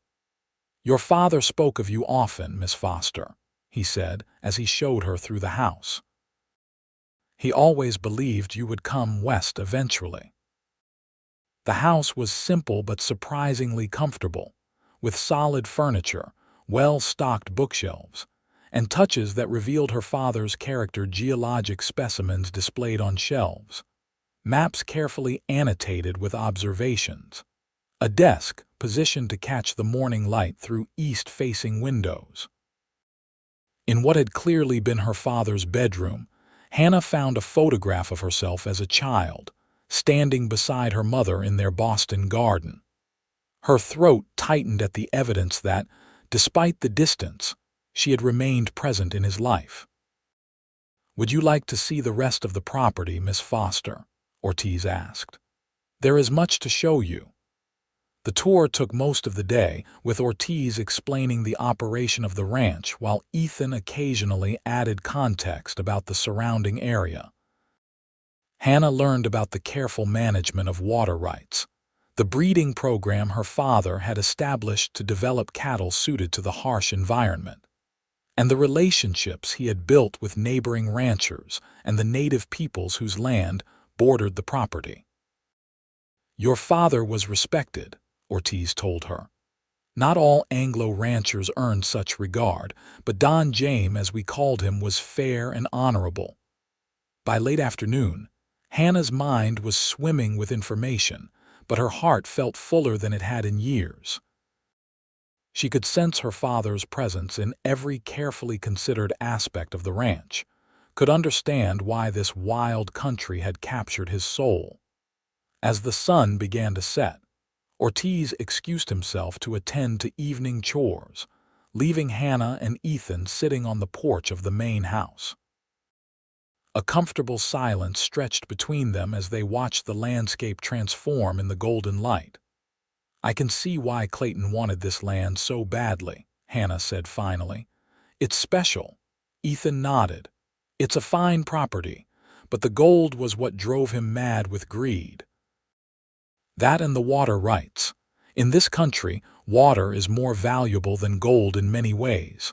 "Your father spoke of you often, Miss Foster," he said as he showed her through the house. "He always believed you would come west eventually." The house was simple but surprisingly comfortable, with solid furniture, well-stocked bookshelves, and touches that revealed her father's character: geologic specimens displayed on shelves, maps carefully annotated with observations, a desk positioned to catch the morning light through east-facing windows. In what had clearly been her father's bedroom, Hannah found a photograph of herself as a child, standing beside her mother in their Boston garden. Her throat tightened at the evidence that, despite the distance, she had remained present in his life. "Would you like to see the rest of the property, Miss Foster?" Ortiz asked. "There is much to show you." The tour took most of the day, with Ortiz explaining the operation of the ranch while Ethan occasionally added context about the surrounding area. Hannah learned about the careful management of water rights, the breeding program her father had established to develop cattle suited to the harsh environment, and the relationships he had built with neighboring ranchers and the native peoples whose land bordered the property. "Your father was respected," Ortiz told her. "Not all Anglo ranchers earned such regard, but Don Jaime, as we called him, was fair and honorable." By late afternoon, Hannah's mind was swimming with information, but her heart felt fuller than it had in years. She could sense her father's presence in every carefully considered aspect of the ranch, could understand why this wild country had captured his soul. As the sun began to set, Ortiz excused himself to attend to evening chores, leaving Hannah and Ethan sitting on the porch of the main house. A comfortable silence stretched between them as they watched the landscape transform in the golden light. "I can see why Clayton wanted this land so badly," Hannah said finally. "It's special." Ethan nodded. "It's a fine property, but the gold was what drove him mad with greed. That and the water rights. In this country, water is more valuable than gold in many ways.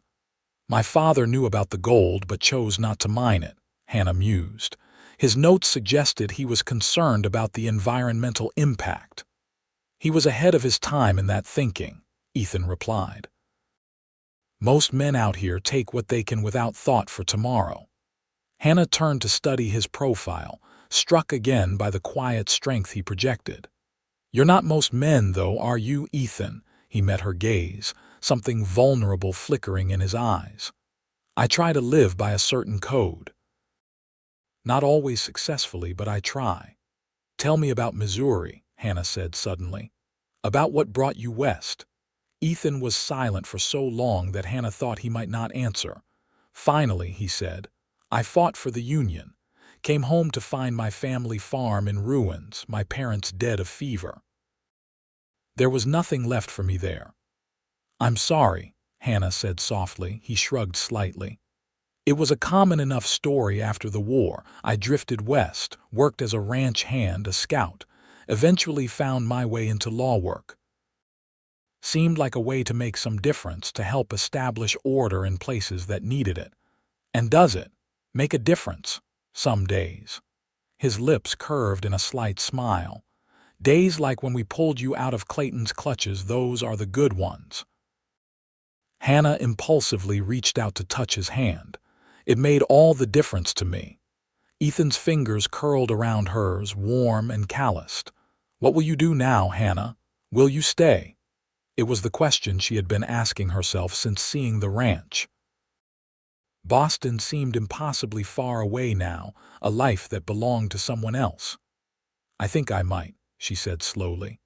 My father knew about the gold but chose not to mine it," Hannah mused. "His notes suggested he was concerned about the environmental impact." "He was ahead of his time in that thinking," Ethan replied. "Most men out here take what they can without thought for tomorrow." Hannah turned to study his profile, struck again by the quiet strength he projected. "You're not most men, though, are you, Ethan?" He met her gaze, something vulnerable flickering in his eyes. I try to live by a certain code. Not always successfully, but I try. Tell me about Missouri, Hannah said suddenly. About what brought you west. Ethan was silent for so long that Hannah thought he might not answer. Finally, he said, I fought for the Union. Came home to find my family farm in ruins, my parents dead of fever. There was nothing left for me there. I'm sorry, Hannah said softly. He shrugged slightly. It was a common enough story after the war. I drifted west, worked as a ranch hand, a scout, eventually found my way into law work. Seemed like a way to make some difference, to help establish order in places that needed it. And does it make a difference? Some days. His lips curved in a slight smile. Days like when we pulled you out of Clayton's clutches, those are the good ones. Hannah impulsively reached out to touch his hand. It made all the difference to me. Ethan's fingers curled around hers, warm and calloused. What will you do now, Hannah? Will you stay? It was the question she had been asking herself since seeing the ranch. Boston seemed impossibly far away now, a life that belonged to someone else. I think I might, she said slowly.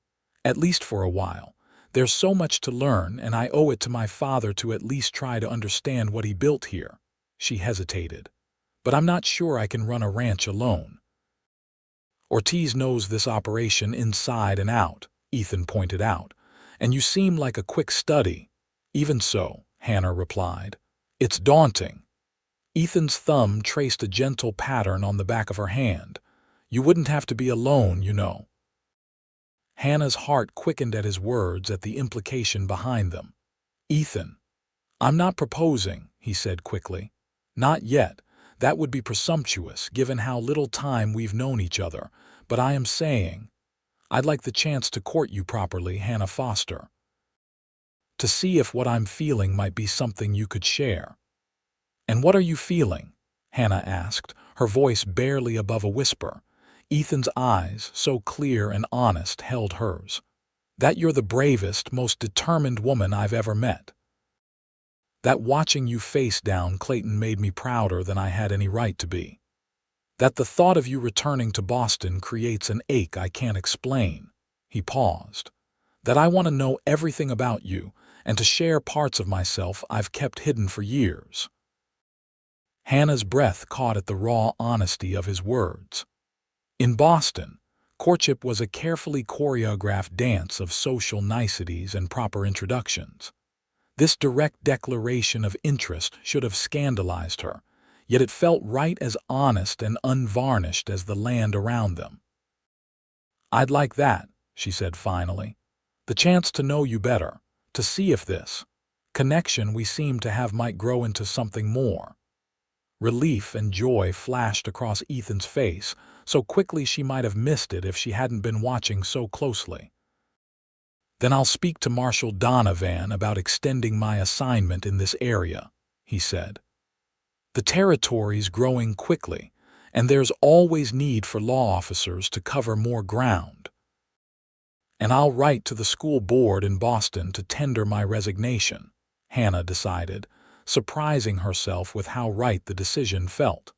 At least for a while. There's so much to learn, and I owe it to my father to at least try to understand what he built here. She hesitated. But I'm not sure I can run a ranch alone. Ortiz knows this operation inside and out, Ethan pointed out. And you seem like a quick study. Even so, Hannah replied. It's daunting. Ethan's thumb traced a gentle pattern on the back of her hand. You wouldn't have to be alone, you know. Hannah's heart quickened at his words, at the implication behind them. Ethan, I'm not proposing, he said quickly. Not yet. That would be presumptuous, given how little time we've known each other. But I am saying, I'd like the chance to court you properly, Hannah Foster. To see if what I'm feeling might be something you could share. And what are you feeling? Hannah asked, her voice barely above a whisper. Ethan's eyes, so clear and honest, held hers. That you're the bravest, most determined woman I've ever met. That watching you face down Clayton made me prouder than I had any right to be. That the thought of you returning to Boston creates an ache I can't explain. He paused. That I want to know everything about you and to share parts of myself I've kept hidden for years. Hannah's breath caught at the raw honesty of his words. In Boston, courtship was a carefully choreographed dance of social niceties and proper introductions. This direct declaration of interest should have scandalized her, yet it felt right, as honest and unvarnished as the land around them. I'd like that, she said finally. The chance to know you better, to see if this connection we seem to have might grow into something more. Relief and joy flashed across Ethan's face, so quickly she might have missed it if she hadn't been watching so closely. Then I'll speak to Marshal Donovan about extending my assignment in this area, he said. The territory's growing quickly, and there's always need for law officers to cover more ground. And I'll write to the school board in Boston to tender my resignation, Hannah decided, surprising herself with how right the decision felt.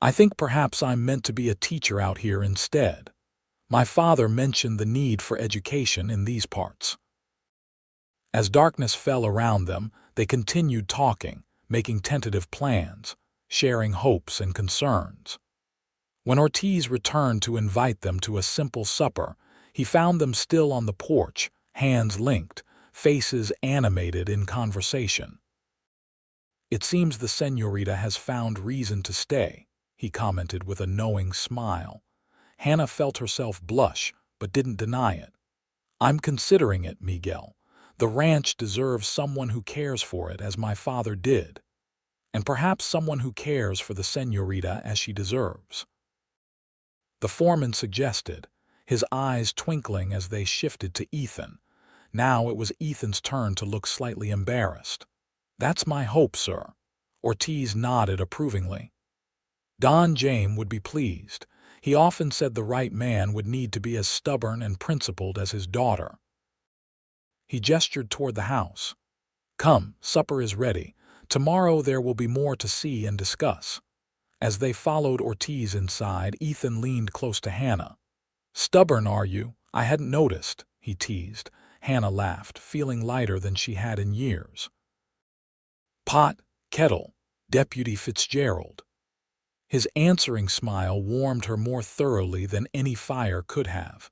I think perhaps I'm meant to be a teacher out here instead. My father mentioned the need for education in these parts. As darkness fell around them, they continued talking, making tentative plans, sharing hopes and concerns. When Ortiz returned to invite them to a simple supper, he found them still on the porch, hands linked, faces animated in conversation. It seems the señorita has found reason to stay, he commented with a knowing smile. Hannah felt herself blush, but didn't deny it. I'm considering it, Miguel. The ranch deserves someone who cares for it as my father did. And perhaps someone who cares for the señorita as she deserves. The foreman suggested, his eyes twinkling as they shifted to Ethan. Now it was Ethan's turn to look slightly embarrassed. That's my hope, sir. Ortiz nodded approvingly. Don Jaime would be pleased. He often said the right man would need to be as stubborn and principled as his daughter. He gestured toward the house. Come, supper is ready. Tomorrow there will be more to see and discuss. As they followed Ortiz inside, Ethan leaned close to Hannah. "Stubborn, are you? I hadn't noticed," he teased. Hannah laughed, feeling lighter than she had in years. "Pot, kettle, Deputy Fitzgerald." His answering smile warmed her more thoroughly than any fire could have.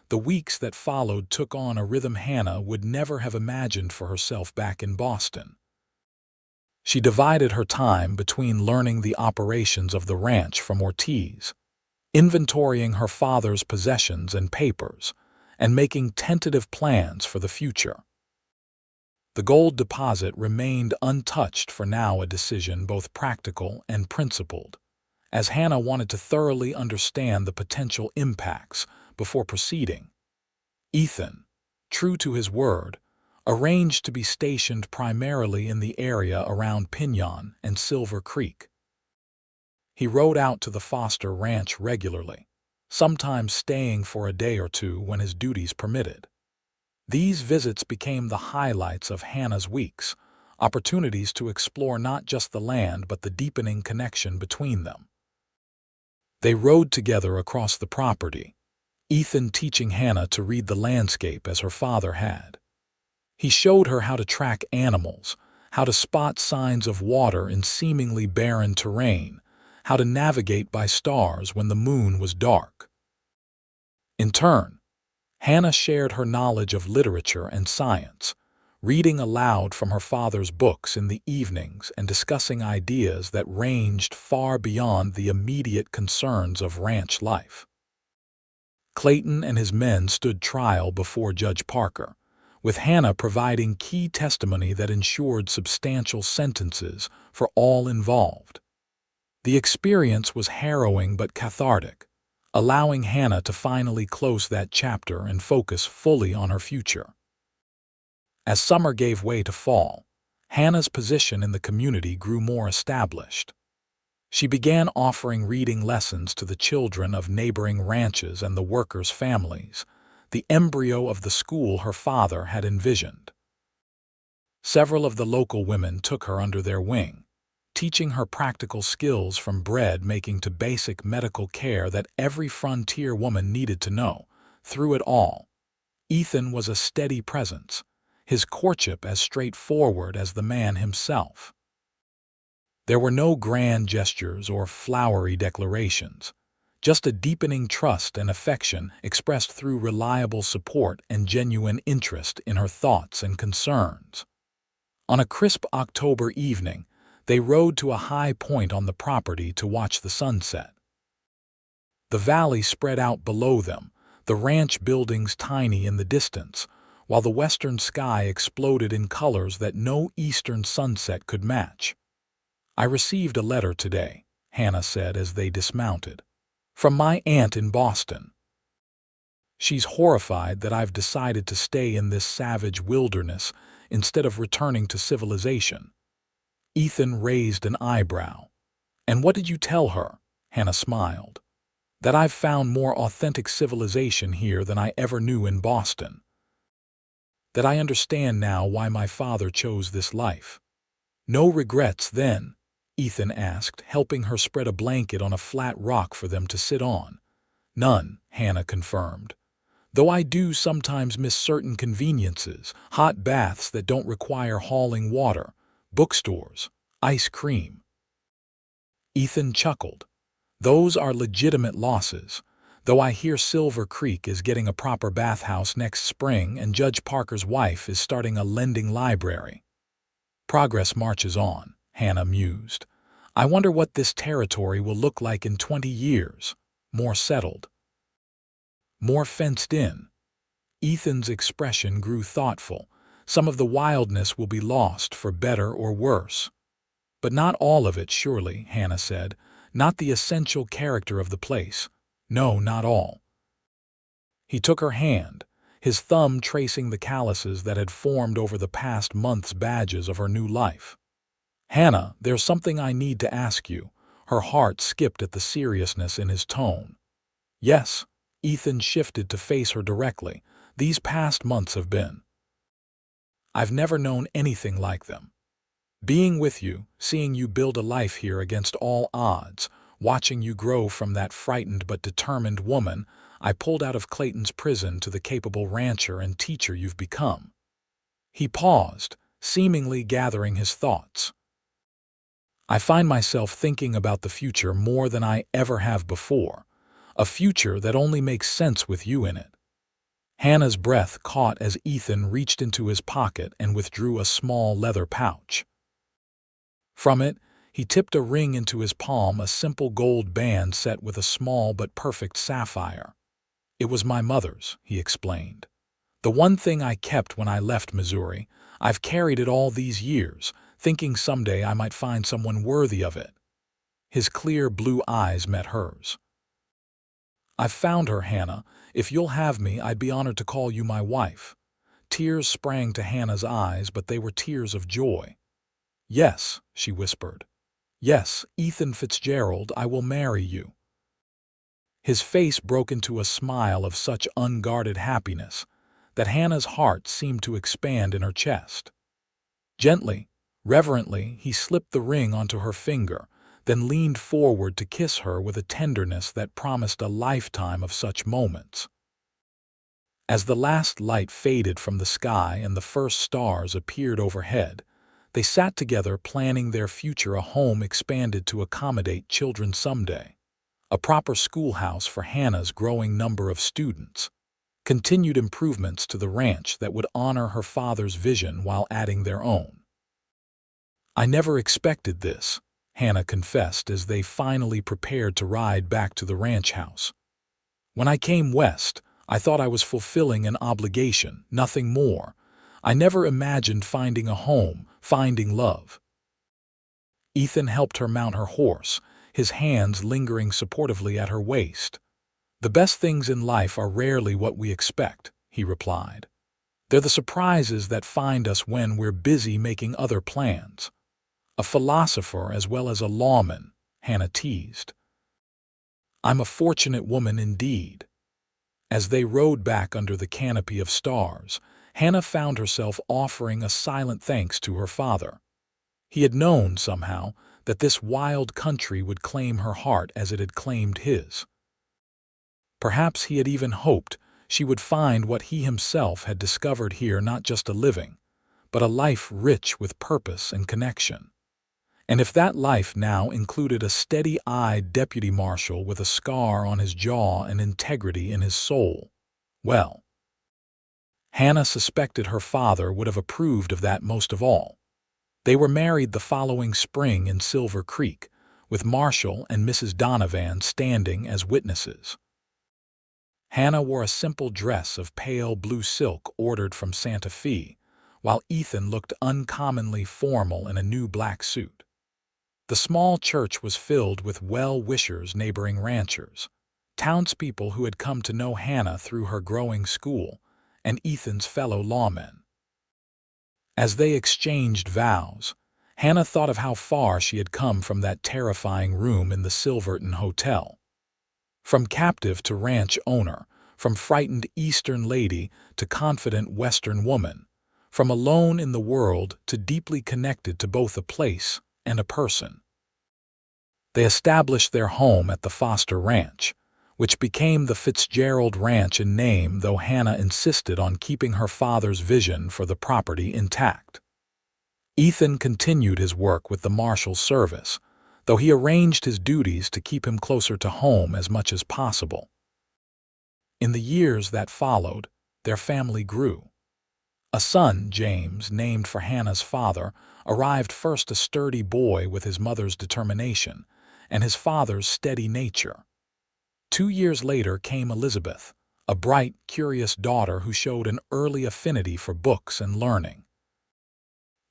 The weeks that followed took on a rhythm Hannah would never have imagined for herself back in Boston. She divided her time between learning the operations of the ranch from Ortiz, inventorying her father's possessions and papers, and making tentative plans for the future. The gold deposit remained untouched for now, a decision both practical and principled, as Hannah wanted to thoroughly understand the potential impacts before proceeding. Ethan, true to his word, arranged to be stationed primarily in the area around Pinyon and Silver Creek. He rode out to the Foster Ranch regularly, sometimes staying for a day or two when his duties permitted. These visits became the highlights of Hannah's weeks, opportunities to explore not just the land but the deepening connection between them. They rode together across the property, Ethan teaching Hannah to read the landscape as her father had. He showed her how to track animals, how to spot signs of water in seemingly barren terrain, how to navigate by stars when the moon was dark. In turn, Hannah shared her knowledge of literature and science, reading aloud from her father's books in the evenings and discussing ideas that ranged far beyond the immediate concerns of ranch life. Clayton and his men stood trial before Judge Parker, with Hannah providing key testimony that ensured substantial sentences for all involved. The experience was harrowing but cathartic, allowing Hannah to finally close that chapter and focus fully on her future. As summer gave way to fall, Hannah's position in the community grew more established. She began offering reading lessons to the children of neighboring ranches and the workers' families, the embryo of the school her father had envisioned. Several of the local women took her under their wing, teaching her practical skills from bread making to basic medical care that every frontier woman needed to know. Through it all, Ethan was a steady presence, his courtship as straightforward as the man himself. There were no grand gestures or flowery declarations, just a deepening trust and affection expressed through reliable support and genuine interest in her thoughts and concerns. On a crisp October evening, they rode to a high point on the property to watch the sunset. The valley spread out below them, the ranch buildings tiny in the distance, while the western sky exploded in colors that no eastern sunset could match. "I received a letter today," Hannah said as they dismounted, "from my aunt in Boston. She's horrified that I've decided to stay in this savage wilderness instead of returning to civilization." Ethan raised an eyebrow. "And what did you tell her?" Hannah smiled. "That I've found more authentic civilization here than I ever knew in Boston. That I understand now why my father chose this life." "No regrets, then?" Ethan asked, helping her spread a blanket on a flat rock for them to sit on. "None," Hannah confirmed. "Though I do sometimes miss certain conveniences, hot baths that don't require hauling water, bookstores, ice cream." Ethan chuckled. "Those are legitimate losses, though I hear Silver Creek is getting a proper bathhouse next spring and Judge Parker's wife is starting a lending library." "Progress marches on," Hannah mused. "I wonder what this territory will look like in 20 years. More settled. More fenced in." Ethan's expression grew thoughtful. "Some of the wildness will be lost for better or worse." "But not all of it, surely," Hannah said. "Not the essential character of the place. No, not all." He took her hand, his thumb tracing the calluses that had formed over the past month's badges of her new life. "Hannah, there's something I need to ask you." Her heart skipped at the seriousness in his tone. "Yes." Ethan shifted to face her directly. "These past months have been. I've never known anything like them. Being with you, seeing you build a life here against all odds, watching you grow from that frightened but determined woman I pulled out of Clayton's prison to the capable rancher and teacher you've become." He paused, seemingly gathering his thoughts. "I find myself thinking about the future more than I ever have before, a future that only makes sense with you in it." Hannah's breath caught as Ethan reached into his pocket and withdrew a small leather pouch. From it, he tipped a ring into his palm, a simple gold band set with a small but perfect sapphire. "It was my mother's," he explained. "The one thing I kept when I left Missouri. I've carried it all these years, thinking someday I might find someone worthy of it." His clear blue eyes met hers. "I've found her, Hannah. If you'll have me, I'd be honored to call you my wife." Tears sprang to Hannah's eyes, but they were tears of joy. "Yes," she whispered. "Yes, Ethan Fitzgerald, I will marry you." His face broke into a smile of such unguarded happiness that Hannah's heart seemed to expand in her chest. Gently, reverently, he slipped the ring onto her finger, then leaned forward to kiss her with a tenderness that promised a lifetime of such moments. As the last light faded from the sky and the first stars appeared overhead, they sat together planning their future, a home expanded to accommodate children someday, a proper schoolhouse for Hannah's growing number of students, continued improvements to the ranch that would honor her father's vision while adding their own. "I never expected this," Hannah confessed as they finally prepared to ride back to the ranch house. "When I came west, I thought I was fulfilling an obligation, nothing more. I never imagined finding a home, finding love." Ethan helped her mount her horse, his hands lingering supportively at her waist. "The best things in life are rarely what we expect," he replied. "They're the surprises that find us when we're busy making other plans." "A philosopher as well as a lawman," Hannah teased. "I'm a fortunate woman indeed." As they rode back under the canopy of stars, Hannah found herself offering a silent thanks to her father. He had known, somehow, that this wild country would claim her heart as it had claimed his. Perhaps he had even hoped she would find what he himself had discovered here, not just a living, but a life rich with purpose and connection. And if that life now included a steady-eyed deputy marshal with a scar on his jaw and integrity in his soul, well, Hannah suspected her father would have approved of that most of all. They were married the following spring in Silver Creek, with Marshall and Mrs. Donovan standing as witnesses. Hannah wore a simple dress of pale blue silk ordered from Santa Fe, while Ethan looked uncommonly formal in a new black suit. The small church was filled with well-wishers, neighboring ranchers, townspeople who had come to know Hannah through her growing school, and Ethan's fellow lawmen. As they exchanged vows, Hannah thought of how far she had come from that terrifying room in the Silverton Hotel. From captive to ranch owner, from frightened Eastern lady to confident Western woman, from alone in the world to deeply connected to both a place and a person. They established their home at the Foster Ranch, which became the Fitzgerald Ranch in name, though Hannah insisted on keeping her father's vision for the property intact. Ethan continued his work with the Marshal Service, though he arranged his duties to keep him closer to home as much as possible. In the years that followed, their family grew. A son, James, named for Hannah's father, arrived first, a sturdy boy with his mother's determination and his father's steady nature. 2 years later came Elizabeth, a bright, curious daughter who showed an early affinity for books and learning.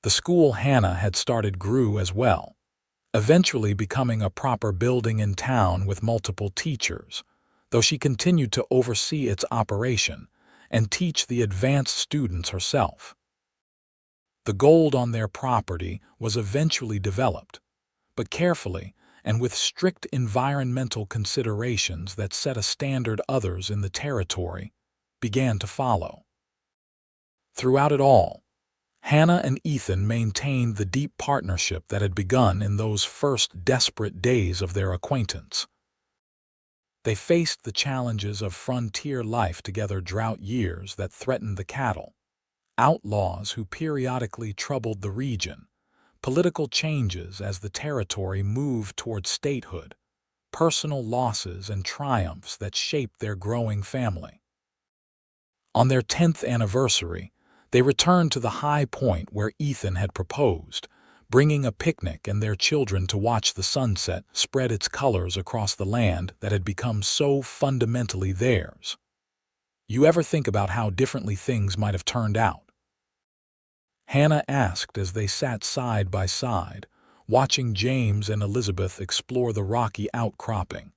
The school Hannah had started grew as well, eventually becoming a proper building in town with multiple teachers, though she continued to oversee its operation and teach the advanced students herself. The gold on their property was eventually developed, but carefully and with strict environmental considerations that set a standard others in the territory began to follow. Throughout it all, Hannah and Ethan maintained the deep partnership that had begun in those first desperate days of their acquaintance. They faced the challenges of frontier life together, drought years that threatened the cattle, outlaws who periodically troubled the region, political changes as the territory moved toward statehood, personal losses and triumphs that shaped their growing family. On their 10th anniversary, they returned to the high point where Ethan had proposed, bringing a picnic and their children to watch the sunset spread its colors across the land that had become so fundamentally theirs. You ever think about how differently things might have turned out? Hannah asked as they sat side by side, watching James and Elizabeth explore the rocky outcropping.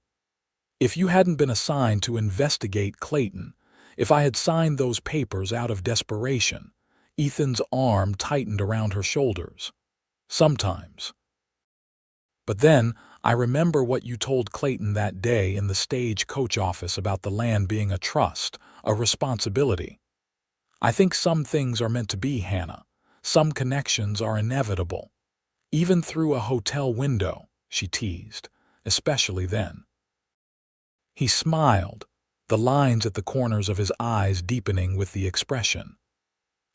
If you hadn't been assigned to investigate Clayton, if I had signed those papers out of desperation, Ethan's arm tightened around her shoulders. Sometimes. But then, I remember what you told Clayton that day in the stagecoach office about the land being a trust, a responsibility. I think some things are meant to be, Hannah. Some connections are inevitable. Even through a hotel window, she teased, especially then. He smiled, the lines at the corners of his eyes deepening with the expression.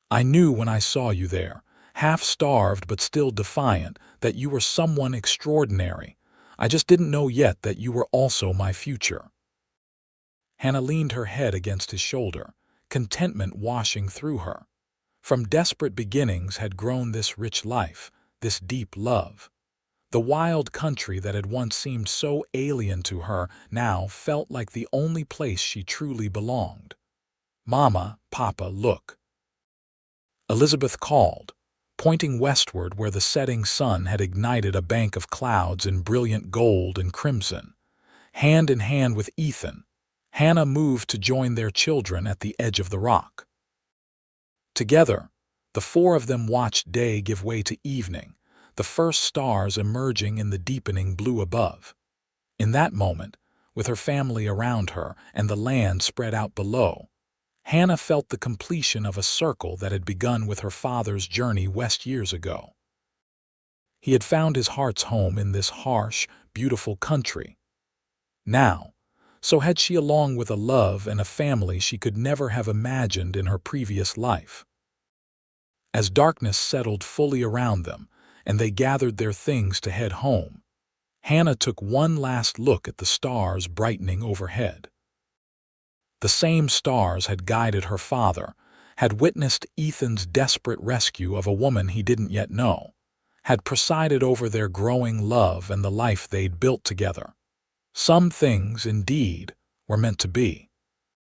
I knew when I saw you there, half-starved but still defiant, that you were someone extraordinary. I just didn't know yet that you were also my future. Hannah leaned her head against his shoulder, contentment washing through her. From desperate beginnings had grown this rich life, this deep love. The wild country that had once seemed so alien to her now felt like the only place she truly belonged. Mama, Papa, look. Elizabeth called, pointing westward where the setting sun had ignited a bank of clouds in brilliant gold and crimson. Hand in hand with Ethan, Hannah moved to join their children at the edge of the rock. Together, the four of them watched day give way to evening, the first stars emerging in the deepening blue above. In that moment, with her family around her and the land spread out below, Hannah felt the completion of a circle that had begun with her father's journey west years ago. He had found his heart's home in this harsh, beautiful country. Now, so had she, along with a love and a family she could never have imagined in her previous life. As darkness settled fully around them, and they gathered their things to head home, Hannah took one last look at the stars brightening overhead. The same stars had guided her father, had witnessed Ethan's desperate rescue of a woman he didn't yet know, had presided over their growing love and the life they'd built together. Some things, indeed, were meant to be.